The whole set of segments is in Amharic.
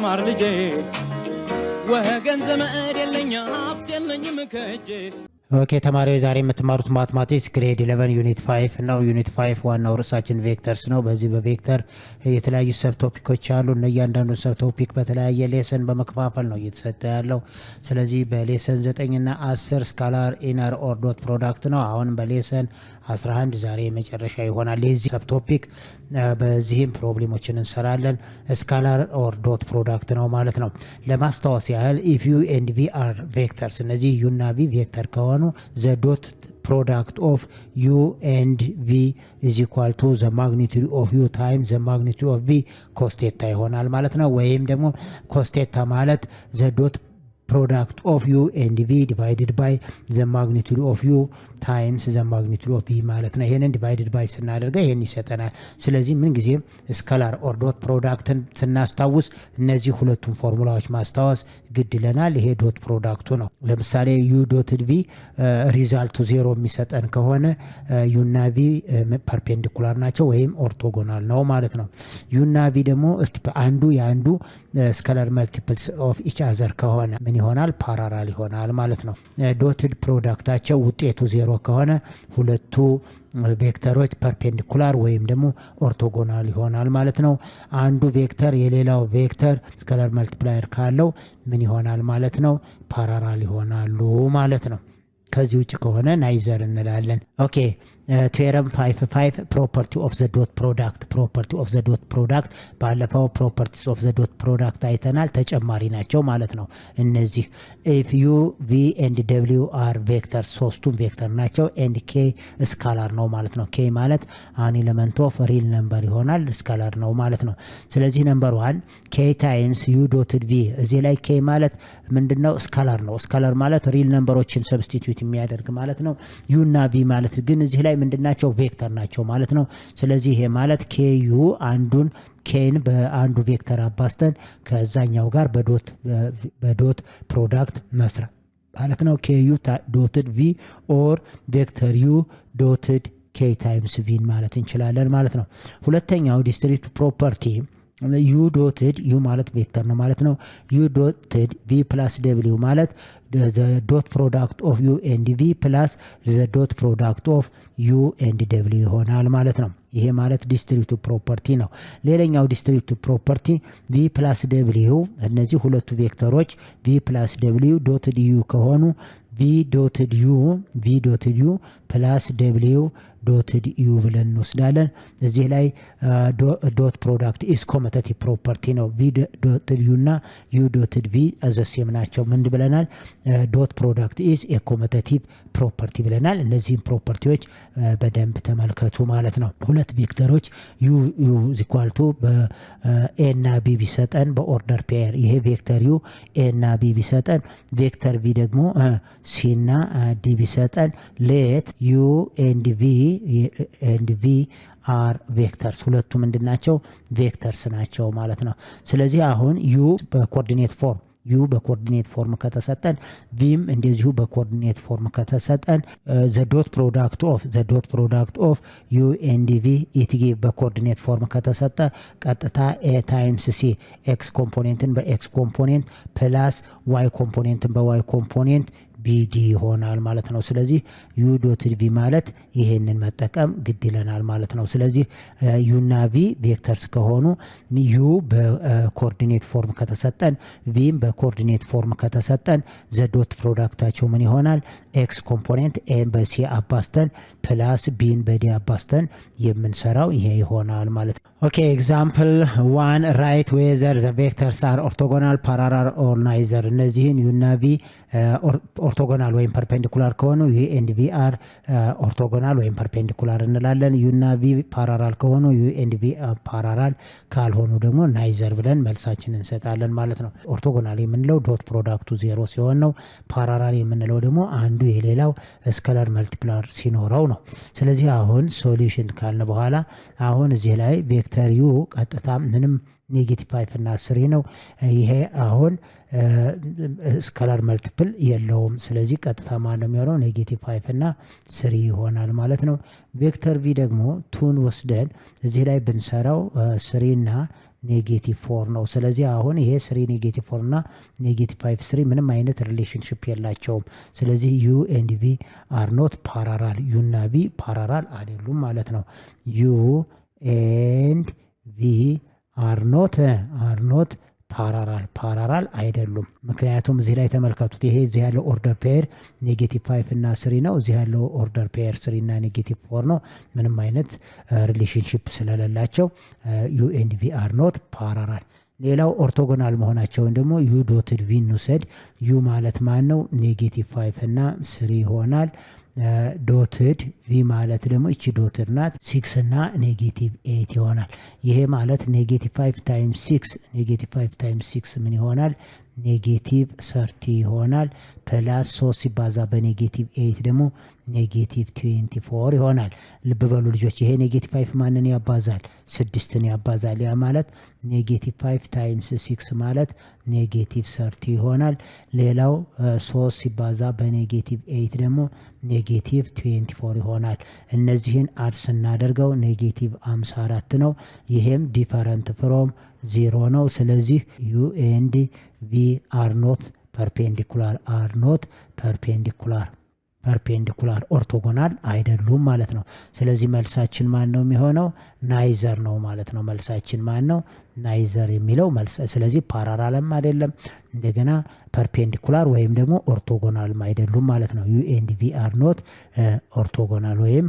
ማር ልጄ ወገን ዘመድ የለኝ ሀብት የለኝም ከእጄ ኦኬ ተማሪዎች ዛሬ የምትማሩት ማትማቲክስ ግሬድ 11 ዩኒት 5 ነው። ዩኒት 5 ዋናው ርዕሳችን ቬክተርስ ነው። በዚህ በቬክተር የተለያዩ ሰብ ቶፒኮች አሉ። እያንዳንዱ ሰብ ቶፒክ በተለያየ ሌሰን በመከፋፈል ነው እየተሰጠ ያለው። ስለዚህ በሌሰን 9 እና 10 ስካላር ኢነር ኦር ዶት ፕሮዳክት ነው። አሁን በሌሰን 11 ዛሬ መጨረሻ ይሆናል የዚህ ሰብ ቶፒክ። በዚህም ፕሮብሌሞችን እንሰራለን። ስካላር ኦር ዶት ፕሮዳክት ነው ማለት ነው። ለማስታወስ ያህል ኢፍ ዩ ኤንድ ቪ አር ቬክተርስ፣ እነዚህ ዩ እና ቪ ቬክተር ከሆኑ the dot product of u and v is equal to the magnitude of u times the magnitude of v cos theta ይሆናል ማለት ነው። ወይም ደግሞ cos theta ማለት the dot product of u and v divided by the magnitude of u times the magnitude of v ማለት ነው። ይሄንን divided by ስናደርገው ይሄን ይሰጠናል። ስለዚህ ምን ጊዜ ስካላር ኦር ዶት ፕሮዳክትን ስናስታውስ እነዚህ ሁለቱም ፎርሙላዎች ማስታወስ ግድ ይለናል። ይሄ ዶት ፕሮዳክቱ ነው። ለምሳሌ u ዶትድ v ሪዛልቱ 0 የሚሰጠን ከሆነ u እና v ፐርፔንዲኩላር ናቸው ወይም ኦርቶጎናል ነው ማለት ነው። u እና v ደግሞ እስቲ አንዱ ያንዱ ስካላር መልቲፕልስ ኦፍ ኢች አዘር ከሆነ ምን ይሆናል? ፓራራል ይሆናል ማለት ነው። ዶትድ ፕሮዳክታቸው ውጤቱ 0 ከሆነ ሁለቱ ቬክተሮች ፐርፔንዲኩላር ወይም ደግሞ ኦርቶጎናል ይሆናል ማለት ነው። አንዱ ቬክተር የሌላው ቬክተር ስካላር መልቲፕላየር ካለው ምን ይሆናል ማለት ነው? ፓራራል ይሆናሉ ማለት ነው። ከዚህ ውጭ ከሆነ ናይዘር እንላለን። ኦኬ ቴረም 55 ፕሮፐርቲ ኦፍ ዘ ዶት ፕሮዳክት። ፕሮፐርቲ ኦፍ ዘ ዶት ፕሮዳክት ባለፈው ፕሮፐርቲስ ኦፍ ዘ ዶት ፕሮዳክት አይተናል። ተጨማሪ ናቸው ማለት ነው እነዚህ። ኢፍ ዩ ቪ ኤንድ ደብሊው አር ቬክተር፣ ሶስቱም ቬክተር ናቸው። ኤንድ ኬ ስካላር ነው ማለት ነው። ኬ ማለት አን ኤሌመንት ኦፍ ሪል ነምበር ይሆናል፣ ስካላር ነው ማለት ነው። ስለዚህ ነምበር 1 ኬ ታይምስ ዩ ዶትድ ቪ። እዚህ ላይ ኬ ማለት ምንድነው? ስካላር ነው። ስካላር ማለት ሪል ነምበሮችን ሰብስቲቲዩት የሚያደርግ ማለት ነው። ዩ እና ቪ ማለት ግን እዚህ ላይ ምንድናቸው? ቬክተር ናቸው ማለት ነው። ስለዚህ ይሄ ማለት ኬዩ አንዱን ኬን በአንዱ ቬክተር አባስተን ከዛኛው ጋር በዶት ፕሮዳክት መስራት ማለት ነው። ኬዩ ዶትድ ቪ ኦር ቬክተር ዩ ዶትድ ኬ ታይምስ ቪ ማለት እንችላለን ማለት ነው። ሁለተኛው ዲስትሪክት ፕሮፐርቲ ዩ ዶትድ ዩ ማለት ቬክተር ነው ማለት ነው። ዩ ዶትድ ቪ ፕላስ ደብሊው ማለት the dot product of u and v plus the dot product of u and w ይሆናል ማለት ነው። ይሄ ማለት ዲስትሪክቲቭ ፕሮፐርቲ ነው። ሌላኛው ዲስትሪክቲቭ ፕሮፐርቲ v plus w፣ እነዚህ ሁለቱ ቬክተሮች v plus w ዶትድ u ከሆኑ v ዶትድ u ፕላስ w ዶትድ u ብለን እንወስዳለን። እዚህ ላይ ዶት ፕሮዳክት ኢስ ኮሙቴቲቭ ፕሮፐርቲ ነው። v ዶትድ u እና u ዶትድ v አዘሴም ናቸው። ምን ብለናል? ዶት ፕሮዳክት ኢዝ ኤ ኮሙቴቲቭ ፕሮፐርቲ ብለናል። እነዚህም ፕሮፐርቲዎች በደንብ ተመልከቱ ማለት ነው። ሁለት ቬክተሮች ዩ ኢኳል ቱ በኤ እና ቢ ቢሰጠን በኦርደር ፔር፣ ይሄ ቬክተር ዩ ኤ እና ቢ ቢሰጠን፣ ቬክተር ቪ ደግሞ ሲ እና ዲ ቢሰጠን፣ ሌት ዩ ኤንድ ቪ አር ቬክተርስ። ሁለቱ ምንድናቸው? ቬክተርስ ናቸው ማለት ነው። ስለዚህ አሁን ዩ በኮኦርዲኔት ፎርም ዩ በኮኦርዲኔት ፎርም ከተሰጠን፣ ቪም እንደዚሁ በኮኦርዲኔት ፎርም ከተሰጠን፣ ዘ ዶት ፕሮዳክት ኦፍ ዩ ኤንድ ቪ ኢት ጊቭ በኮኦርዲኔት ፎርም ከተሰጠ ቀጥታ ኤ ታይምስ ሲ ኤክስ ኮምፖኔንትን በኤክስ ኮምፖኔንት ፕላስ ዋይ ኮምፖኔንትን በዋይ ኮምፖኔንት ቢዲ ይሆናል ማለት ነው። ስለዚህ ዩ ዶትድ ቪ ማለት ይሄንን መጠቀም ግድ ይለናል ማለት ነው። ስለዚህ ዩ እና ቪ ቬክተርስ ከሆኑ ዩ በኮኦርዲኔት ፎርም ከተሰጠን፣ ቪም በኮኦርዲኔት ፎርም ከተሰጠን ዘ ዶት ፕሮዳክታቸው ምን ይሆናል? ኤክስ ኮምፖኔንት ኤን በሲ አባስተን ፕላስ ቢን በዲ አባስተን የምንሰራው ይሄ ይሆናል ማለት ነው። ኦኬ ኤግዛምፕል 1 ራይት ዌዘር ዘ ቬክተርስ አር ኦርቶጎናል ፓራላል ኦር ናይዘር። እነዚህን ዩ እና ቪ ኦርቶጎናል ወይም ፐርፔንዲኩላር ከሆኑ ዩ ኤንድ ቪ አር ኦርቶጎናል ወይም ፐርፔንዲኩላር እንላለን። ዩ እና ቪ ፓራላል ከሆኑ ዩ ኤንድ ቪ ፓራላል ካልሆኑ ደግሞ ናይዘር ብለን መልሳችን እንሰጣለን ማለት ነው። ኦርቶጎናል የምንለው ዶት ፕሮዳክቱ 0 ሲሆን ነው። ፓራላል የምንለው ደግሞ አንዱ የሌላው ስካላር መልቲፕላር ሲኖረው ነው። ስለዚህ አሁን ሶሉሽን ካልን በኋላ አሁን እዚህ ላይ ቬክተር ዩ ቀጥታ ምንም ኔጌቲቭ 5 እና 3 ነው። ይሄ አሁን ስካላር መልቲፕል የለውም። ስለዚህ ቀጥታ ማለት ነው የሚሆነው ኔጌቲቭ 5 እና 3 ይሆናል ማለት ነው። ቬክተር ቪ ደግሞ 2ን ወስደን እዚህ ላይ ብንሰራው 3 እና -4 ነው። ስለዚህ አሁን ይሄ 3 -4 እና -5 3 ምንም አይነት ሪሌሽንሽፕ የላቸውም። ስለዚህ ዩ ኤንድ ቪ አር ኖት ፓራራል፣ ዩ እና ቪ ፓራራል አይደሉም ማለት ነው። ዩ ኤንድ ቪ አር ኖት ፓራራል አይደሉም። ምክንያቱም እዚህ ላይ ተመልከቱት። ይሄ እዚህ ያለው ኦርደር ፔር -5 እና 3 ነው። እዚህ ያለው ኦርደር ፔር 3 እና -4 ነው። ምንም አይነት ሪሌሽንሽፕ ስለሌላቸው ዩ ኤንድ ቪ አር ኖት ፓራራል። ሌላው ኦርቶጎናል መሆናቸውን ደግሞ ዩ ዶትድ ቪ እንውሰድ። ዩ ማለት ማን ነው? -5 እና 3 ይሆናል። ዶትድ ቪ ማለት ደግሞ እቺ ዶትድ ናት 6 እና -8 ይሆናል። ይሄ ማለት -5 ታይምስ 6 ምን ይሆናል? -30 ይሆናል። ፕላስ 3 ሲባዛ በ-8 ደግሞ -24 ይሆናል። ልብ በሉ ልጆች፣ ይሄ -5 ማንን ያባዛል? 6ን ያባዛል። ያ ማለት -5 ታይምስ 6 ማለት -30 ይሆናል። ሌላው 3 ሲባዛ በ-8 ደግሞ -24 ይሆናል። እነዚህን አድ ስናደርገው -54 ነው። ይሄም ዲፈረንት ፍሮም 0 ነው። ስለዚህ ዩ ኤንድ ቪ አር ኖት ፐርፔንዲኩላር ኦርቶጎናል አይደሉም ማለት ነው። ስለዚህ መልሳችን ማን ነው የሚሆነው? ናይዘር ነው ማለት ነው። መልሳችን ማን ነው? ናይዘር የሚለው መልስ። ስለዚህ ፓራራልም አይደለም፣ እንደገና ፐርፔንዲኩላር ወይም ደግሞ ኦርቶጎናልም አይደሉም ማለት ነው። ዩ ኤንድ ቪ አር ኖት ኦርቶጎናል ወይም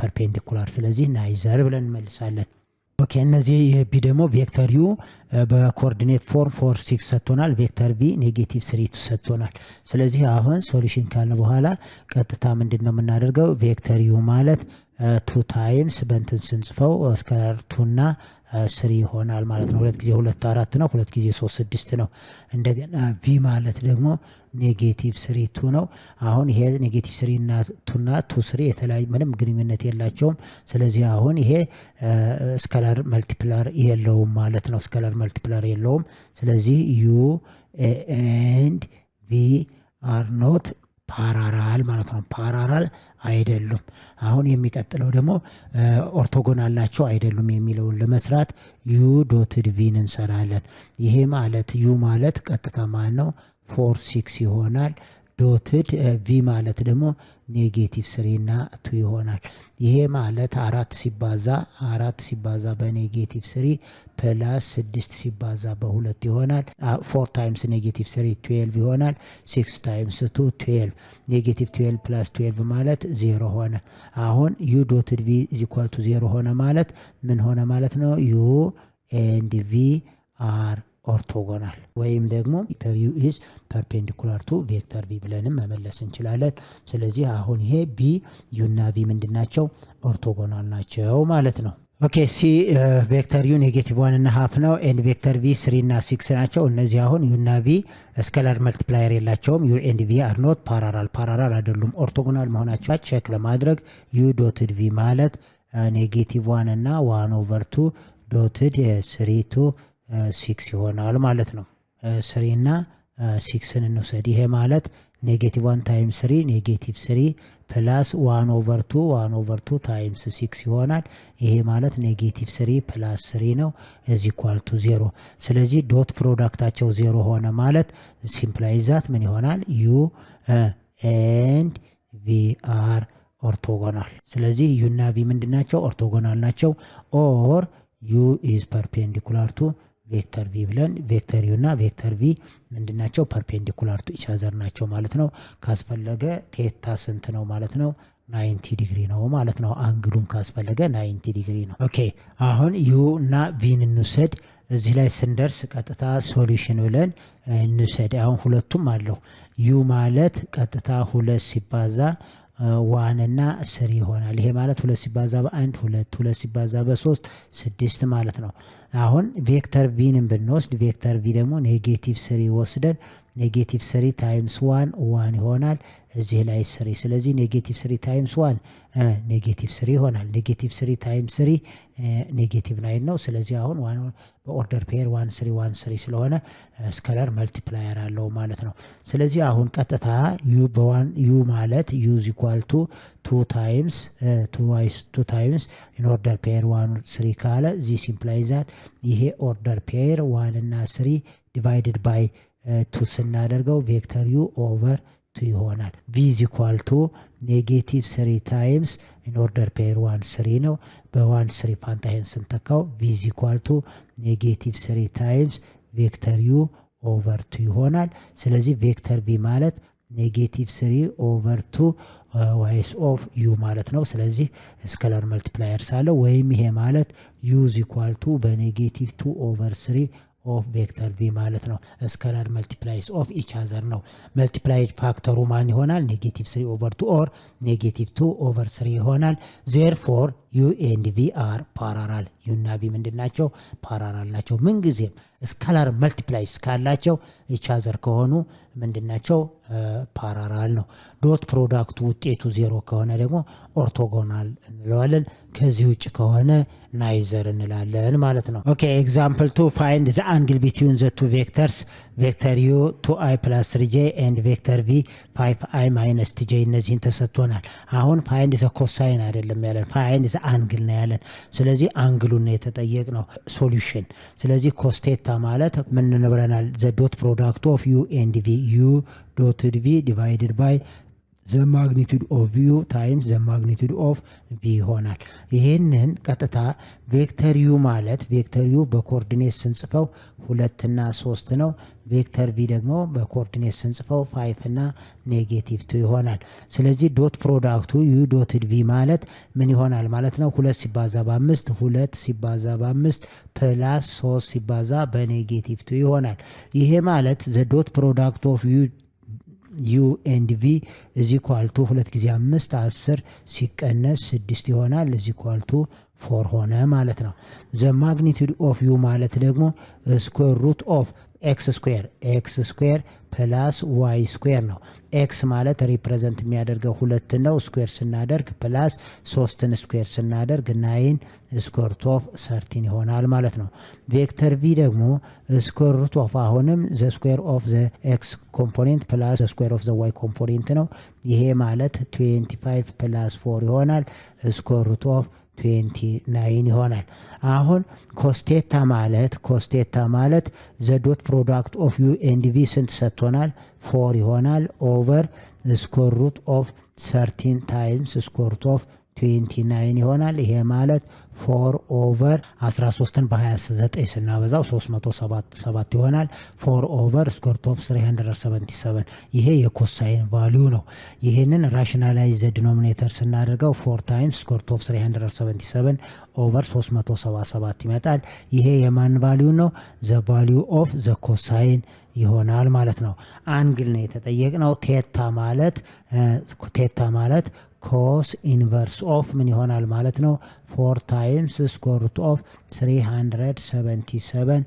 ፐርፔንዲኩላር። ስለዚህ ናይዘር ብለን እንመልሳለን። ኦኬ፣ እነዚህ የቢ ደግሞ ቬክተር ዩ በኮኦርዲኔት ፎርም 4 6 ሰጥቶናል። ቬክተር ቪ -3 ሰጥቶናል። ስለዚህ አሁን ሶሉሽን ካለ በኋላ ቀጥታ ምንድን ነው የምናደርገው? ቬክተር ዩ ማለት 2 ታይምስ በእንትን ስንጽፈው ስካላር 2 እና 3 ይሆናል ማለት ነው። 2 ጊዜ 2 4 ነው። 2 ጊዜ 3 6 ነው። እንደገና ቪ ማለት ደግሞ -3 2 ነው። አሁን ይሄ -3 እና 2 እና 2 3 የተለያዩ ምንም ግንኙነት የላቸውም። ስለዚህ አሁን ይሄ ስካላር መልቲፕላር የለውም ማለት ነው። ስካላር መልቲፕላር የለውም። ስለዚህ ዩ ኤንድ ቪ አር ኖት ፓራራል ማለት ነው። ፓራራል አይደሉም። አሁን የሚቀጥለው ደግሞ ኦርቶጎናል ናቸው አይደሉም የሚለውን ለመስራት ዩ ዶትድ ቪን እንሰራለን። ይሄ ማለት ዩ ማለት ቀጥታ ማን ነው? 4 6 ይሆናል። ዶትድ ቪ ማለት ደግሞ -3 እና 2 ይሆናል። ይሄ ማለት 4 ሲባዛ በ-3 ፕላስ 6 ሲባዛ በ2 ይሆናል። 4 ታይምስ -3 12 ይሆናል። 6 ታይምስ 2 12 -12 ፕላስ 12 ማለት 0 ሆነ። አሁን ዩ ዶትድ ቪ ኢኳል ቱ 0 ሆነ ማለት ምን ሆነ ማለት ነው? ዩ ኤንድ ቪ አር ኦርቶጎናል ወይም ደግሞ ቬክተር ዩ ኢዝ ፐርፔንዲኩላር ቱ ቬክተር ቪ ብለንም መመለስ እንችላለን። ስለዚህ አሁን ይሄ ቢ ዩ እና ቪ ምንድናቸው? ኦርቶጎናል ናቸው ማለት ነው። ኦኬ ሲ ቬክተር ዩ -1 እና ሃፍ ነው። ኤንድ ቬክተር ቪ 3 እና 6 ናቸው። እነዚህ አሁን ዩ እና ቪ ስካላር መልቲፕላየር የላቸውም። ዩ ኤንድ ቪ አር ኖት ፓራራል አይደሉም። ኦርቶጎናል መሆናቸው ቼክ ለማድረግ ዩ ዶትድ ቪ ማለት -1 እና 1/2 ዶትድ 3 to 6 ይሆናል ማለት ነው። 3 እና 6ን እንውሰድ። ይሄ ማለት -1 ታይምስ 3 -3 ፕላስ 1/2 ታይምስ 6 ይሆናል። ይሄ ማለት -3 ፕላስ 3 ነው እዚ ኢኳል ቱ 0። ስለዚህ ዶት ፕሮዳክታቸው 0 ሆነ ማለት ሲምፕላይ ዛት ምን ይሆናል? ዩ ኤንድ ቪ አር ኦርቶጎናል። ስለዚህ ዩ እና ቪ ምንድናቸው? ኦርቶጎናል ናቸው። ኦር ዩ ኢዝ ፐርፔንዲኩላር ቱ ቬክተር ቪ ብለን ቬክተር ዩ እና ቬክተር ቪ ምንድናቸው? ፐርፔንዲኩላር ቱ ኢች አዘር ናቸው ማለት ነው። ካስፈለገ ቴታ ስንት ነው ማለት ነው? 90 ዲግሪ ነው ማለት ነው። አንግሉም ካስፈለገ 90 ዲግሪ ነው። ኦኬ አሁን ዩ እና ቪን እንውሰድ። እዚህ ላይ ስንደርስ ቀጥታ ሶሉሽን ብለን እንውሰድ። አሁን ሁለቱም አለው። ዩ ማለት ቀጥታ 2 ሲባዛ 1 እና 3 ይሆናል። ይሄ ማለት 2 ሲባዛ በ1 2 ሲባዛ በ3 6 ማለት ነው። አሁን ቬክተር ቪን ብንወስድ ቬክተር ቪ ደግሞ -3 ወስደን ኔጌቲቭ 3 ታይምስ 1 ይሆናል። እዚህ ላይ 3 ስለዚህ ኔጌቲቭ 3 ታይምስ 1 ኔጌቲቭ 3 ይሆናል። ኔጌቲቭ 3 ታይምስ 3 ኔጌቲቭ 9 ነው። ስለዚህ አሁን በኦርደር ፔር 1 3 1 3 ስለሆነ ስከለር መልቲፕላየር አለው ማለት ነው። ስለዚህ አሁን ቀጥታ ዩ ማለት ዩ ኢዝ ኢኳል ቱ 2 ታይምስ ኢን ኦርደር ፔር 1 3 ካለ ዚስ ኢምፕላይዝ ዛት ይሄ ኦርደር ፔር 1 እና 3 ዲቫይድድ ባይ 2 ስናደርገው ቬክተር ዩ ኦቨር 2 ይሆናል። ቪ ኢዝ ኢኳል ቱ ኔጌቲቭ 3 ታይምስ ኢን ኦርደር ፔር 1 3 ነው። በ1 3 ፋንታ ይሄን ስንተካው ቪ ኢዝ ኢኳል ቱ ኔጌቲቭ 3 ታይምስ ቬክተር ዩ ኦቨር 2 ይሆናል። ስለዚህ ቬክተር ቪ ማለት ኔጌቲቭ 3 ኦቨር 2 ዋይስ ኦፍ ዩ ማለት ነው። ስለዚህ ስከለር መልቲፕላየር ሳለው ወይም ይሄ ማለት ዩ ኢዝ ኢኳል ቱ በኔጌቲቭ 2 ኦቨር 3 ኦፍ ቬክተር ቪ ማለት ነው። ስከላር መልቲፕላይስ ኦፍ ኢች አዘር ነው። መልቲፕላይድ ፋክተሩ ማን ይሆናል? ኔጌቲቭ 3 ኦቨር 2 ኦር ኔጌቲቭ 2 ኦቨር 3 ይሆናል። ዜርፎር ዩ ኤንድ ቪ አር ፓራራል። ዩ እና ቪ ምንድን ናቸው? ፓራራል ናቸው። ምንጊዜም ስካላር መልቲፕላይስ ካላቸው ኢች አዘር ከሆኑ ምንድን ናቸው? ፓራራል ነው። ዶት ፕሮዳክቱ ውጤቱ 0 ከሆነ ደግሞ ኦርቶጎናል እንለዋለን። ከዚህ ውጭ ከሆነ ናይዘር እንላለን ማለት ነው። ኦኬ ኤግዛምፕል 2 ፋይንድ ዘ አንግል ቢትዊን ዘ ቱ ቬክተርስ ቬክተር ዩ 2i + 3j ኤንድ ቬክተር ቪ 5i - 2j እነዚህን ተሰጥቶናል። አሁን ፋይንድ ዘ ኮሳይን አይደለም ያለን፣ ፋይንድ ዘ አንግል ነው ያለን። ስለዚህ አንግሉን የተጠየቅ ነው ሶሉሽን። ስለዚህ ኮስቴታ ማለት ምን ብለናል? ዘ ዶት ፕሮዳክት ኦፍ ዩ ኤንድ ቪ ዩ ዶትድ ቪ ዲቫይድድ ባይ ዘ ማግኒቱድ ኦፍ ቪው ታይምስ ዘ ማግኒቱድ ኦፍ ቪ ይሆናል። ይህንን ቀጥታ ቬክተር ዩ ማለት ቬክተር ዩ በኮኦርዲኔት ስንጽፈው 2 እና 3 ነው። ቬክተር ቪ ደግሞ በኮኦርዲኔት ስንጽፈው 5 እና -2 ይሆናል። ስለዚህ ዶት ፕሮዳክቱ ዩ ዶትድ ቪ ማለት ምን ይሆናል ማለት ነው? 2 ሲባዛ በ5 2 ሲባዛ በ5 ፕላስ 3 ሲባዛ በ-2 ይሆናል። ይሄ ማለት ዘ ዶት ፕሮዳክት ኦፍ ዩ ኤንድ ቪ እዚ ኳልቱ 2 ጊዜ 5 10 ሲቀነስ 6 ይሆናል። እዚ ኳልቱ 4 ሆነ ማለት ነው። ዘ ማግኒቱድ ኦፍ ዩ ማለት ደግሞ ስኩዌር ሩት ኦፍ ኤክስ ስኩዌር ፕላስ ዋይ ስኩዌር ነው። ኤክስ ማለት ሪፕሬዘንት የሚያደርገው 2 ነው። ስኩዌር ስናደርግ ፕላስ 3ን ስኩዌር ስናደርግ 9 ስኩዌር ሩት ኦፍ 13 ይሆናል ማለት ነው። ቬክተር ቪ ደግሞ ስኩዌር ሩት ኦፍ አሁንም ዘ ስኩዌር ኦፍ ዘ ኤክስ ኮምፖኔንት ፕላስ ዘ ስኩዌር ኦፍ ዘ ዋይ ኮምፖኔንት ነው። ይሄ ማለት 25 ፕላስ 4 ይሆናል። ስኩዌር ሩት ኦፍ 29 ይሆናል። አሁን ኮስቴታ ማለት ዘ ዶት ፕሮዳክት ኦፍ ዩ ኤንድ ቪ ስንት ሰጥቶናል? 4 ይሆናል። ኦቨር ስኩዌር ሩት ኦፍ 13 ታይምስ ስኩዌር ሩት ኦፍ 29 ይሆናል። ይሄ ማለት 4 ኦቨር 13ን በ29 ስናበዛው 377 ይሆናል። 4 ኦቨር ስኩዌር ሩት ኦፍ 377 ይሄ የኮሳይን ቫልዩ ነው። ይህንን ራሽናላይዝ ዘ ዲኖሚኔተር ስናደርገው 4 ታይምስ ስኩዌር ሩት ኦፍ 377 ኦቨር 377 ይመጣል። ይሄ የማን ቫልዩ ነው? ዘ ቫልዩ ኦፍ ዘ ኮሳይን ይሆናል ማለት ነው። አንግል ነው የተጠየቅነው። ቴታ ማለት ኮስ ኢንቨርስ ኦፍ ምን ይሆናል ማለት ነው? 4 ታይምስ ስኩዌር ሩት ኦፍ 377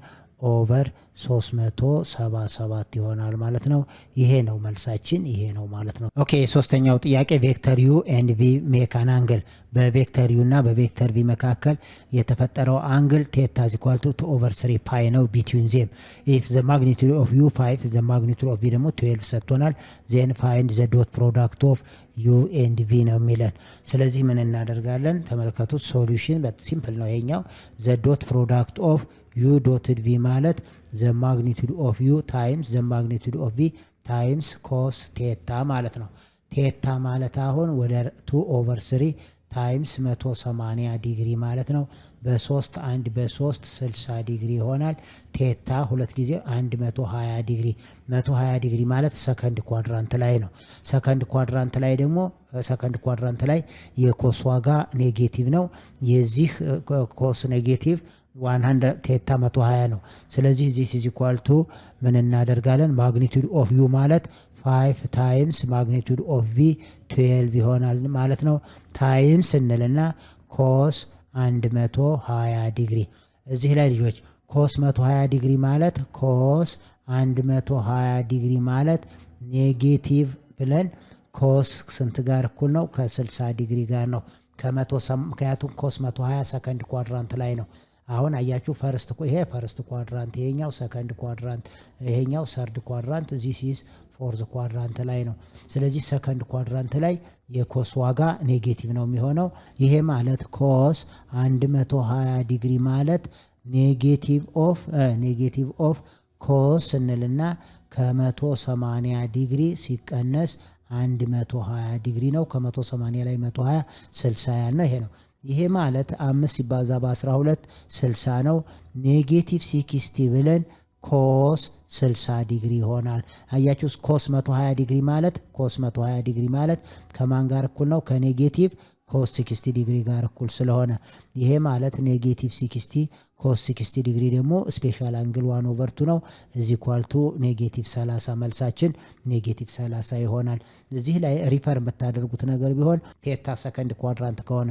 ኦቨር 377 ይሆናል ማለት ነው። ይሄ ነው መልሳችን፣ ይሄ ነው ማለት ነው። ኦኬ ሶስተኛው ጥያቄ ቬክተር ዩ ኤንድ ቪ ሜክ አን አንግል። በቬክተር ዩ እና በቬክተር ቪ መካከል የተፈጠረው አንግል ቴታ ኢዝ ኢኳል ቱ 2 ኦቨር 3 ፓይ ነው ቢትዊን ዜም። ኢፍ ዘ ማግኒቱድ ኦፍ ዩ 5 ዘ ማግኒቱድ ኦፍ ቪ ደግሞ 12 ሰጥቶናል። ዜን ፋይንድ ዘ ዶት ፕሮዳክት ኦፍ ዩ ኤንድ ቪ ነው የሚለን። ስለዚህ ምን እናደርጋለን? ተመልከቱት። ሶሉሽን ሲምፕል ነው ይሄኛው። ዘ ዶት ፕሮዳክት ኦፍ ዩ ዶትድ ቪ ማለት ዘ ማግኒቱድ ኦፍ ዩ ታይምስ ዘ ማግኒቱድ ኦፍ ቪ ታይምስ ኮስ ቴታ ማለት ነው። ቴታ ማለት አሁን ወደ 2 ኦቨር 3 ታይምስ 180 ዲግሪ ማለት ነው። በ3 1 በ3 60 ዲግሪ ይሆናል። ቴታ 2 ጊዜ 120 ዲግሪ 120 ዲግሪ ማለት ሰከንድ ኳድራንት ላይ ነው። ሰከንድ ኳድራንት ላይ የኮስ ዋጋ ኔጌቲቭ ነው። የዚህ ኮስ ኔጌቲቭ 100 ቴታ 120 ነው። ስለዚህ ዚስ ኢዝ ኢኳል ቱ ምን እናደርጋለን? ማግኒቱድ ኦፍ ዩ ማለት 5 ታይምስ ማግኒቱድ ኦፍ ቪ 12 ይሆናል ማለት ነው። ታይምስ እንልና ኮስ 120 ዲግሪ። እዚህ ላይ ልጆች ኮስ 120 ዲግሪ ማለት ኮስ 120 ዲግሪ ማለት ኔጌቲቭ ብለን ኮስ ስንት ጋር እኩል ነው? ከ60 ዲግሪ ጋር ነው። ምክንያቱም ኮስ 120 ሰከንድ ኳድራንት ላይ ነው። አሁን አያችሁ ይሄ ፈርስት ኳድራንት፣ ይሄኛው ሰከንድ ኳድራንት፣ ይሄኛው ሰርድ ኳድራንት፣ ዚስ ኢዝ ፎርዝ ኳድራንት ላይ ነው። ስለዚህ ሰከንድ ኳድራንት ላይ የኮስ ዋጋ ኔጌቲቭ ነው የሚሆነው። ይሄ ማለት ኮስ 120 ዲግሪ ማለት ኔጌቲቭ ኦፍ ኮስ ስንልና ከ180 ዲግሪ ሲቀነስ 120 ዲግሪ ነው። ከ180 ላይ 120 60 ያልነው ይሄ ነው። ይሄ ማለት 5 ሲባዛ በ12 60 ነው። ኔጌቲቭ 60 ብለን ኮስ 60 ዲግሪ ይሆናል። አያችሁ ኮስ 120 ዲግሪ ማለት ከማን ጋር እኩል ነው? ከኔጌቲቭ ኮስ 60 ዲግሪ ጋር እኩል ስለሆነ ይሄ ማለት ኔጌቲቭ 60 ኮስ 60 ዲግሪ ደግሞ ስፔሻል አንግል 1/2 ነው። እዚህ ኳልቱ ኔጌቲቭ 30 መልሳችን ኔጌቲቭ 30 ይሆናል። እዚህ ላይ ሪፈር የምታደርጉት ነገር ቢሆን ቴታ ሰከንድ ኳድራንት ከሆነ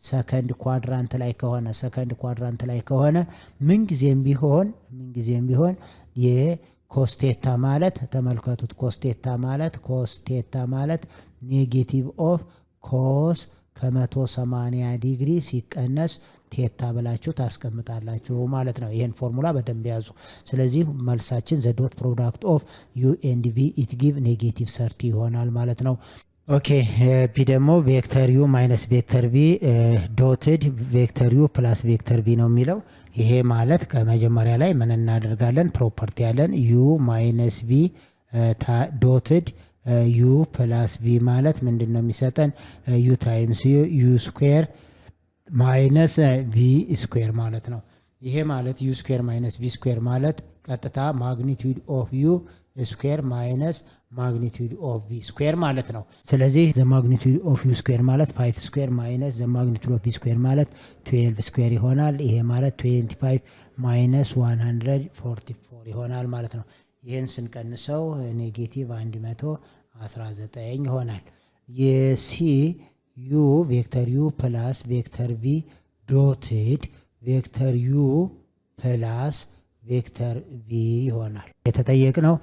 ሰከንድ ኳድራንት ላይ ከሆነ ምንጊዜም ቢሆን የኮስቴታ ማለት ተመልከቱት፣ ኮስቴታ ማለት ኔጌቲቭ ኦፍ ኮስ ከ180 ዲግሪ ሲቀነስ ቴታ ብላችሁ ታስቀምጣላችሁ ማለት ነው። ይሄን ፎርሙላ በደንብ ያዙ። ስለዚህ መልሳችን ዘ ዶት ፕሮዳክት ኦፍ ዩ ኤንድ ቪ ኢት ጊቭ ኔጌቲቭ 30 ይሆናል ማለት ነው። ኦኬ ቢ ደግሞ ቬክተር ዩ ማይነስ ቬክተር ቪ ዶትድ ቬክተር ዩ ፕላስ ቬክተር ቪ ነው የሚለው። ይሄ ማለት ከመጀመሪያ ላይ ምን እናደርጋለን? ፕሮፐርቲ ያለን ዩ ማይነስ ቪ ዶትድ ዩ ፕላስ ቪ ማለት ምንድን ነው የሚሰጠን? ዩ ታይምስ ዩ ስኩዌር ማይነስ ቪ ስኩዌር ማለት ነው። ይሄ ማለት ዩ ስኩዌር ማይነስ ቪ ስኩዌር ማለት ቀጥታ ማግኒቱድ ኦፍ ዩ ስኩዌር ማይነስ ማግኒቱድ ኦፍ ቪ ስኩዌር ማለት ነው። ስለዚህ ዘ ማግኒቱድ ኦፍ ዩ ስኩዌር ማለት 5 ስኩዌር ማይነስ ዘ ማግኒቱድ ኦፍ ቪ ስኩዌር ማለት 12 ስኩዌር ይሆናል። ይሄ ማለት 25 ማይነስ 144 ይሆናል ማለት ነው። ይህን ስንቀንሰው ኔጌቲቭ 119 ይሆናል። የሲ ዩ ቬክተር ዩ ፕላስ ቬክተር ቪ ዶትድ ቬክተር ዩ ፕላስ ቬክተር ቪ ይሆናል። የተጠየቅነው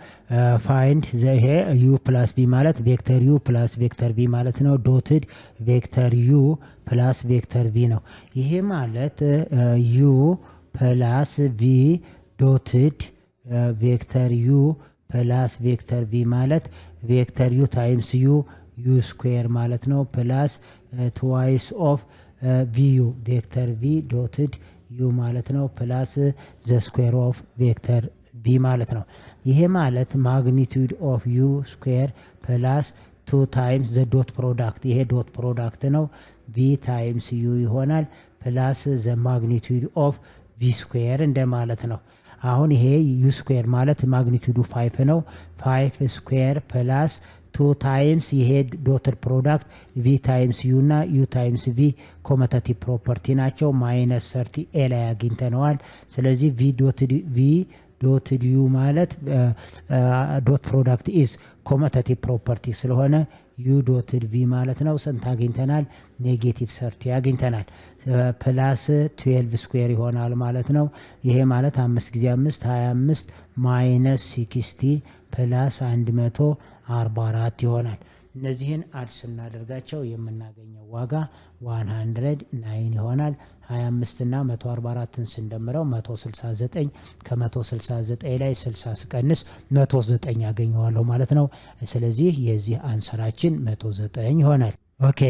ፋይንድ ይሄ ዩ ፕላስ ቪ ማለት ቬክተር ዩ ፕላስ ቬክተር ቪ ማለት ነው። ዶትድ ቬክተር ዩ ፕላስ ቬክተር ቪ ነው። ይሄ ማለት ዩ ፕላስ ቪ ዶትድ ቬክተር ዩ ፕላስ ቬክተር ቪ ማለት ቬክተር ዩ ታይምስ ዩ ስኩዌር ማለት ነው። ፕላስ ትዋይስ ኦፍ ቪዩ ቬክተር ቪ ዶትድ ዩ ማለት ነው። ፕላስ ዘ ስኩዌር ኦፍ ቬክተር ቪ ማለት ነው። ይሄ ማለት ማግኒቱድ ኦፍ ዩ ስኩዌር ፕላስ 2 ታይምስ ዘ ዶት ፕሮዳክት፣ ይሄ ዶት ፕሮዳክት ነው። ቪ ታይምስ ዩ ይሆናል ፕላስ ዘ ማግኒቱድ ኦፍ ቪ ስኩዌር እንደማለት ነው። አሁን ይሄ ዩ ስኩዌር ማለት ማግኒቱዱ 5 ነው። 5 ስኩዌር ፕላስ 2 ታይምስ ይሄ ዶትድ ፕሮዳክት ቪ ታይምስ ዩ እና ዩ ታይምስ ቪ ኮመታቲቭ ፕሮፐርቲ ናቸው። ማይነስ 30 ኤ ላይ አግኝተነዋል። ስለዚህ ቪ ዶትድ ዩ ማለት ዶት ፕሮዳክት ኢዝ ኮመታቲቭ ፕሮፐርቲ ስለሆነ ዩ ዶትድ ቪ ማለት ነው። ስንት አግኝተናል? ኔጌቲቭ 30 አግኝተናል። ፕላስ 12 ስኩዌር ይሆናል ማለት ነው። ይሄ ማለት 5 ጊዜ 5 25 ማይነስ 60 ፕላስ 144 ይሆናል። እነዚህን አድ ስናደርጋቸው የምናገኘው ዋጋ 109 ይሆናል። 25 እና 144ን ስንደምረው 169፣ ከ169 ላይ 60 ስቀንስ 109 ያገኘዋለሁ ማለት ነው። ስለዚህ የዚህ አንሰራችን 109 ይሆናል። ኦኬ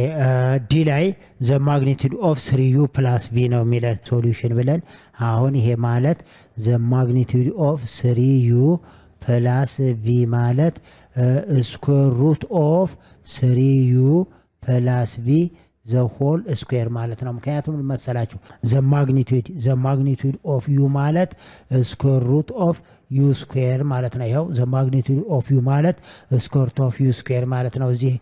ዲ ላይ ዘ ማግኒቱድ ኦፍ 3u ፕላስ ቪ ነው የሚለን ሶሉሽን ብለን አሁን ይሄ ማለት ዘ ማግኒቱድ ኦፍ 3u ፕላስ ቪ ማለት ስኩዌር ሩት ኦፍ 3u ፕላስ ቪ ዘ ሆል ስኩዌር ማለት ነው። ምክንያቱም መሰላችሁ ዘ ማግኒቱድ ኦፍ ዩ ማለት ስኩዌር ሩት ኦፍ ዩ ስኩዌር ማለት ነው። ይኸው ዘ ማግኒቱድ ኦፍ ዩ ማለት ስኩዌር ሩት ኦፍ ዩ ስኩዌር ማለት ነው። እዚህ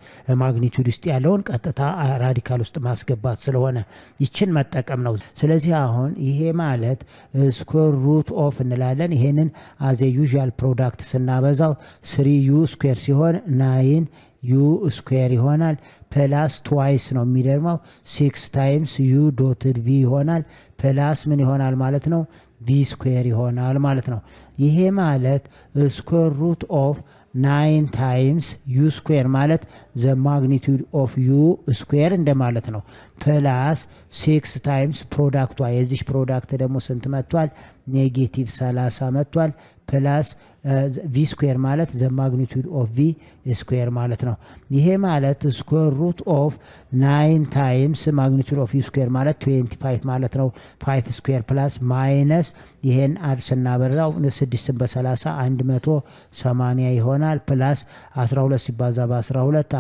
ማግኒቱድ ውስጥ ያለውን ቀጥታ ራዲካል ውስጥ ማስገባት ስለሆነ ይችን መጠቀም ነው። ስለዚህ አሁን ይሄ ማለት ስኩዌር ሩት ኦፍ እንላለን። ይሄንን አዘ ዩዥዋል ፕሮዳክት ስናበዛው 3u ስኩዌር ሲሆን 9u ስኩዌር ይሆናል። ፕላስ ትዋይስ ነው የሚደርመው 6 ታይምስ ዩ ዶትድ ቪ ይሆናል። ፕላስ ምን ይሆናል ማለት ነው? ቪ ስኩዌር ይሆናል ማለት ነው። ይሄ ማለት ስኩዌር ሩት ኦፍ 9 ታይምስ ዩ ስኩዌር ማለት ዘ ማግኒቱድ ኦፍ ዩ ስኩዌር እንደማለት ነው። ፕላስ 6 ታይምስ ፕሮዳክቷ የዚች ፕሮዳክት ደግሞ ስንት መጥቷል? ኔጌቲቭ 30 መጥቷል። ፕላስ ቪ ስኩዌር ማለት ዘ ማግኒቱድ ኦፍ ቪ ስኩዌር ማለት ነው። ይሄ ማለት ስኩዌር ሩት ኦፍ 9 ታይምስ ማግኒቱድ ኦፍ ዩ ስኩዌር ማለት 25 ማለት ነው። 5 ስኩዌር ፕላስ ማይነስ ይሄን አድ ስናበራው 6 በ30 180 ይሆናል። ፕላስ 12 ሲባዛ በ12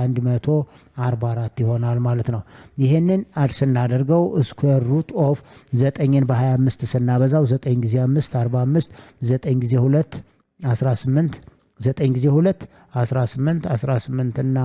144 ይሆናል ማለት ነው። ይሄንን አድ ስናደርገው ስኩዌር ሩት ኦፍ 9ን በ25 ስናበዛው 9 ጊዜ 5 45 9 ጊዜ 2 18 9 ጊዜ 2 18 18 እና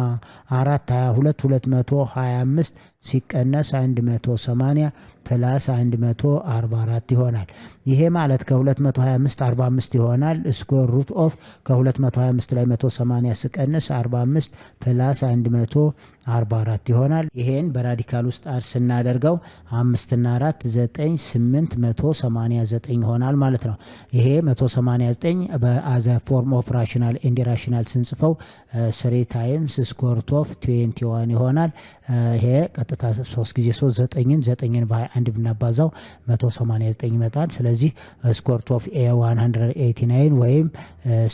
4 22 225 ሲቀነስ 180 ፕላስ 144 ይሆናል። ይሄ ማለት ከ225 45 ይሆናል። ስኩዌር ሩት ኦፍ ከ225 ላይ 180 ሲቀነስ 45 ፕላስ 144 ይሆናል። ይሄን በራዲካል ውስጥ አድ ስናደርገው 5 እና 4 9 8 189 ይሆናል ማለት ነው። ይሄ 189 በአዘ ፎርም ኦፍ ራሽናል ኤንድ ኢራሽናል ስንጽፈው 3 ታይምስ ስኩዌር ሩት ኦፍ 21 ይሆናል። ይሄ ቀጥታ 3 ጊዜ 3 9ን በ21 ብናባዛው 189 ይመጣል። ስለዚህ ስኩዌር ሩት ኦፍ 189 ወይም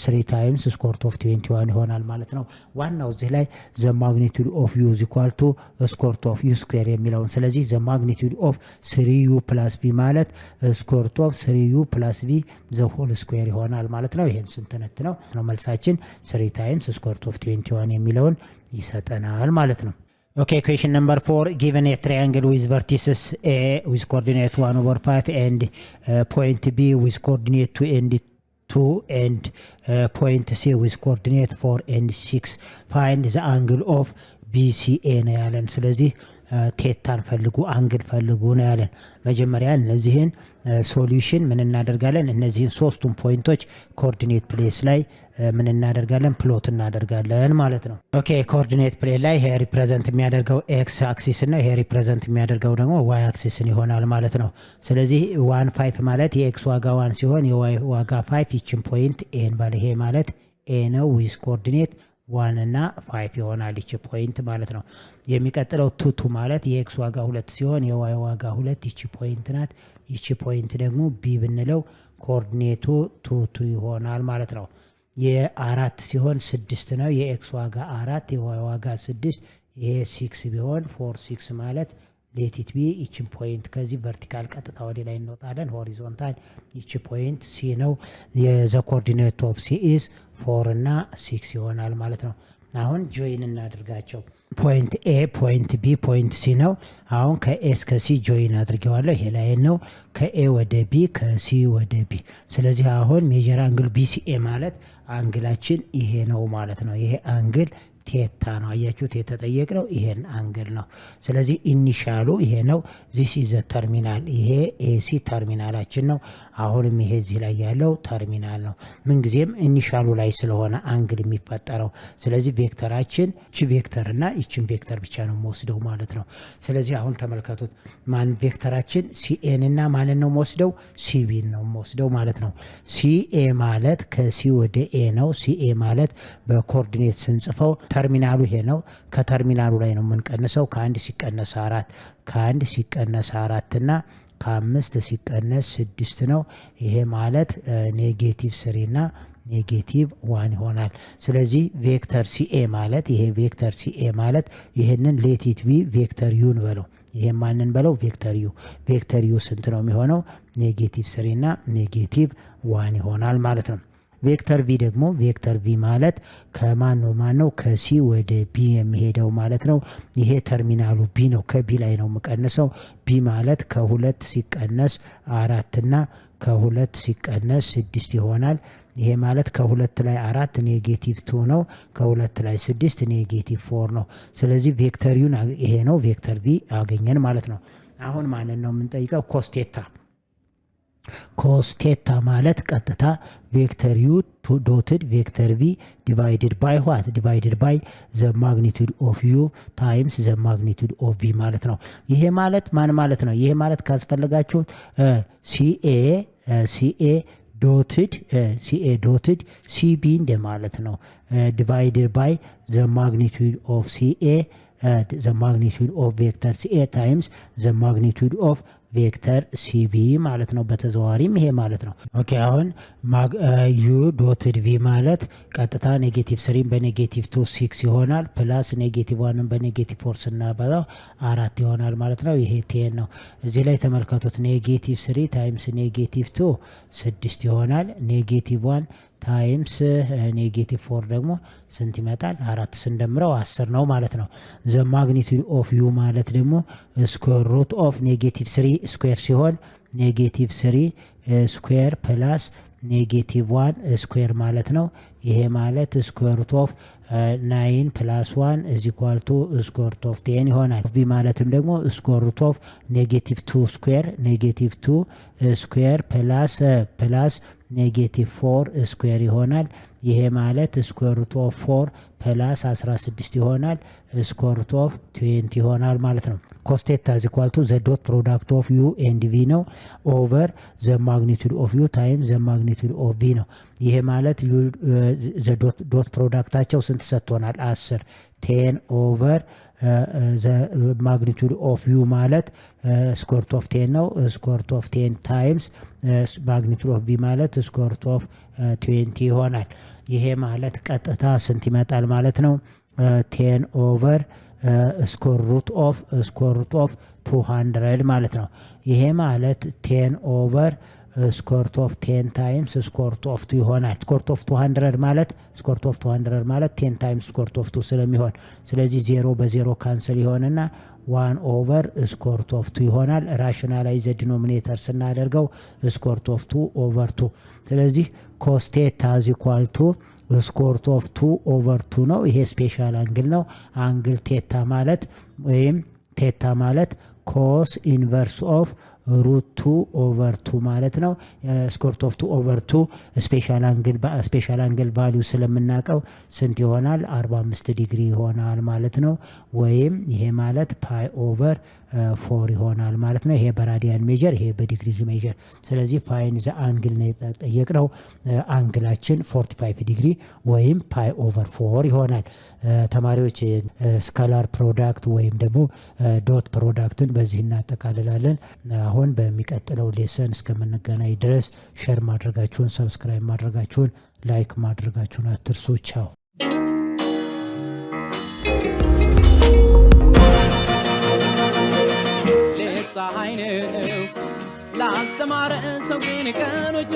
3 ታይምስ ስኩዌር ሩት ኦፍ 21 ይሆናል ማለት ነው። ዋናው እዚህ ላይ ዘ ማግኒቱድ ኦፍ ዩ ኢዝ ኢኳል ቱ ስኩዌር ሩት ኦፍ ዩ ስኩዌር የሚለውን ስለዚህ ዘ ማግኒቱድ ኦፍ 3u ፕላስ v ማለት ስኩዌር ሩት ኦፍ 3u ፕላስ v ዘ ሆል ስኩዌር ይሆናል ማለት ነው። ይሄን ስንተነት ነው መልሳችን 3 ታይምስ ስኩዌር ሩት ኦፍ 21 የሚለውን ይሰጠናል ማለት ነው። Okay, question number 4. Given a triangle with vertices A with coordinate 1/5 and point B with coordinate 2 and 2 and point C with coordinate 4 and 6. Find the angle of BCA ነው ያለን። ስለዚህ ቴታን ፈልጉ አንግል ፈልጉ ነው ያለን። መጀመሪያ እነዚህን ሶሉሽን ምን እናደርጋለን? እነዚህን ሶስቱን ፖይንቶች ኮኦርዲኔት ፕሌስ ላይ ምን እናደርጋለን? ፕሎት እናደርጋለን ማለት ነው። ኦኬ ኮኦርዲኔት ፕሌን ላይ ይሄ ሪፕሬዘንት የሚያደርገው ኤክስ አክሲስ ነው። ይሄ ሪፕሬዘንት የሚያደርገው ደግሞ ዋይ አክሲስን ይሆናል ማለት ነው። ስለዚህ 1 5 ማለት የኤክስ ዋጋ 1 ሲሆን የዋይ ዋጋ 5 ይችን ፖይንት ኤን ባለ ይሄ ማለት ኤ ነው ዊዝ ኮኦርዲኔት 1 እና 5 ይሆናል ይች ፖይንት ማለት ነው። የሚቀጥለው ቱቱ ማለት የኤክስ ዋጋ 2 ሲሆን የዋይ ዋጋ 2 ይች ፖይንት ናት። ይች ፖይንት ደግሞ ቢ ብንለው ኮኦርዲኔቱ ቱቱ ይሆናል ማለት ነው። የአራት ሲሆን 6 ነው። የኤክስ ዋጋ 4 የዋይ ዋጋ 6 ይሄ 6 ቢሆን 4 6 ማለት ሌቲት ቢ ይችን ፖይንት ከዚህ ቨርቲካል ቀጥታ ወደ ላይ እንወጣለን። ሆሪዞንታል ይች ፖይንት ሲ ነው። የዘ ኮኦርዲኔት ኦፍ ሲ ኢዝ 4 እና 6 ይሆናል ማለት ነው። አሁን ጆይን እናድርጋቸው። ፖይንት ኤ ፖይንት ቢ ፖይንት ሲ ነው። አሁን ከኤ እስከ ሲ ጆይን አድርጌዋለሁ። ይሄ ላይ ነው ከኤ ወደ ቢ ከሲ ወደ ቢ። ስለዚህ አሁን ሜጀር አንግል ቢሲኤ ማለት አንግላችን ይሄ ነው ማለት ነው። ይሄ አንግል ቴታ ነው። አያችሁት? የተጠየቅነው ይሄን አንግል ነው። ስለዚህ ኢኒሻሉ ይሄ ነው። ዚስ ኢዝ ተርሚናል። ይሄ ኤሲ ተርሚናላችን ነው። አሁንም ይሄ እዚህ ላይ ያለው ተርሚናል ነው። ምንጊዜም ኢኒሻሉ ላይ ስለሆነ አንግል የሚፈጠረው። ስለዚህ ቬክተራችን እቺ ቬክተር እና ይችን ቬክተር ብቻ ነው የምወስደው ማለት ነው። ስለዚህ አሁን ተመልከቱት። ማን ቬክተራችን ሲኤን እና ማንን ነው የምወስደው? ሲቢን ነው የምወስደው ማለት ነው። ሲኤ ማለት ከሲ ወደ ኤ ነው። ሲኤ ማለት በኮኦርዲኔት ስንጽፈው ተርሚናሉ ይሄ ነው። ከተርሚናሉ ላይ ነው የምንቀንሰው። ከአንድ ሲቀነስ 4 ከአንድ ሲቀነስ 4 እና ከ5 ሲቀነስ 6 ነው። ይሄ ማለት ኔጌቲቭ 3 እና ኔጌቲቭ 1 ይሆናል። ስለዚህ ቬክተር ሲኤ ማለት ይሄ ቬክተር ሲኤ ማለት ይሄንን ሌቲት ቢ ቬክተር ዩ እንበለው። ይሄ ማንን በለው? ቬክተር ዩ። ቬክተር ዩ ስንት ነው የሚሆነው? ኔጌቲቭ 3 እና ኔጌቲቭ 1 ይሆናል ማለት ነው። ቬክተር ቪ ደግሞ ቬክተር ቪ ማለት ከማን ነው? ከሲ ወደ ቢ የሚሄደው ማለት ነው። ይሄ ተርሚናሉ ቢ ነው። ከቢ ላይ ነው የምቀንሰው። ቢ ማለት ከ2 ሲቀነስ 4 እና ከ2 ሲቀነስ 6 ይሆናል። ይሄ ማለት ከ2 ላይ 4 ኔጌቲቭ 2 ነው። ከ2 ላይ 6 ኔጌቲቭ 4 ነው። ስለዚህ ቬክተር ዩን ይሄ ነው። ቬክተር ቪ አገኘን ማለት ነው። አሁን ማንን ነው የምንጠይቀው? ኮስቴታ። ኮስቴታ ማለት ቀጥታ ቬክተር ዩ ዶትድ ቬክተር ቪ ዲቫይድድ ባይ ዋት? ዲቫይድድ ባይ ዘ ማግኒቱድ ኦፍ ዩ ታይምስ ዘ ማግኒቱድ ኦፍ ቪ ማለት ነው። ይሄ ማለት ማን ማለት ነው? ይሄ ማለት ካስፈለጋችሁ ሲኤ CA ዶትድ CB እንደማለት ነው divided by the magnitude of CA the magnitude of vector CA times the magnitude of ቬክተር ሲቪ ማለት ነው በተዘዋዋሪም ይሄ ማለት ነው ኦኬ አሁን u ዶትድ v ማለት ቀጥታ ኔጌቲቭ 3 በኔጌቲቭ 2 6 ይሆናል ፕላስ ኔጌቲቭ 1 በኔጌቲቭ 4 ስናባዛው 4 ይሆናል ማለት ነው ይሄ 10 ነው እዚህ ላይ ተመልከቱት ኔጌቲቭ 3 ታይምስ ኔጌቲቭ 2 6 ይሆናል ኔጌቲቭ 1 ታይምስ ኔጌቲቭ 4 ደግሞ ስንት ይመጣል 4 ስንደምረው 10 ነው ማለት ነው ዘ ማግኒቲዩድ ኦፍ u ማለት ደግሞ ስኩዌር ሩት ኦፍ ኔጌቲቭ 3 ስኩዌር ሲሆን ኔጌቲቭ 3 ስኩዌር ፕላስ ኔጌቲቭ 1 ስኩዌር ማለት ነው ይሄ ማለት ስኩዌር ሩት ኦፍ 9 ፕላስ 1 is equal to ስኩዌር ሩት ኦፍ 10 ይሆናል v ማለትም ደግሞ ስኩዌር ሩት ኦፍ ኔጌቲቭ 2 ስኩዌር ኔጌቲቭ 2 ስኩዌር ፕላስ ኔጌቲቭ 4 ስኩዌር ይሆናል ይሄ ማለት ስኩዌር ሩት ኦፍ 4 ፕላስ 16 ይሆናል ስኩዌር ሩት ኦፍ 20 ይሆናል ማለት ነው cos theta is equal to the dot product of u and v ነው over the magnitude of u times the magnitude of v ነው ይሄ ማለት the dot productአቸው ስንት ሰጥቶናል 10 10 over the magnitude of u ማለት square root of 10 ነው square root of 10 times magnitude of v ማለት square root of 20 ይሆናል ይሄ ማለት ቀጥታ ስንት ይመጣል ማለት ነው 10 over square root of 200 ማለት ነው ይሄ ማለት 10 over square root of 10 times square root of 2 ይሆናል square root of 200 ማለት square root of 200 ማለት 10 times square root of 2 ስለሚሆን ስለዚህ 0 በ0 ካንሰል ይሆንና 1 over square root of 2 ይሆናል rationalize denominator ስናደርገው square root of 2 over 2 ስለዚህ cos theta is equal to square root of 2 over 2 ነው ይሄ ስፔሻል አንግል ነው አንግል ቴታ ማለት ወይም ቴታ ማለት cos inverse of root 2 over 2 ማለት ነው square root of 2 over 2 ስፔሻል አንግል ቫልዩ ስለምናቀው ስንት ይሆናል 45 ዲግሪ ይሆናል ማለት ነው ወይም ይሄ ማለት pi over 4 ይሆናል ማለት ነው ይሄ በራዲያን ሜጀር ይሄ በዲግሪ ሜጀር ስለዚህ ፋይን ዘ አንግል ነው የተጠየቅነው አንግላችን 45 ዲግሪ ወይም pi over 4 ይሆናል ተማሪዎች ስካላር ፕሮዳክት ወይም ደግሞ ዶት ፕሮዳክትን በዚህ እናጠቃልላለን አሁን በሚቀጥለው ሌሰን እስከምንገናኝ ድረስ ሼር ማድረጋችሁን ሰብስክራይብ ማድረጋችሁን ላይክ ማድረጋችሁን አትርሱ ቻው ፀሐይ ነው ላስተማረ ሰው ግን ቀኖች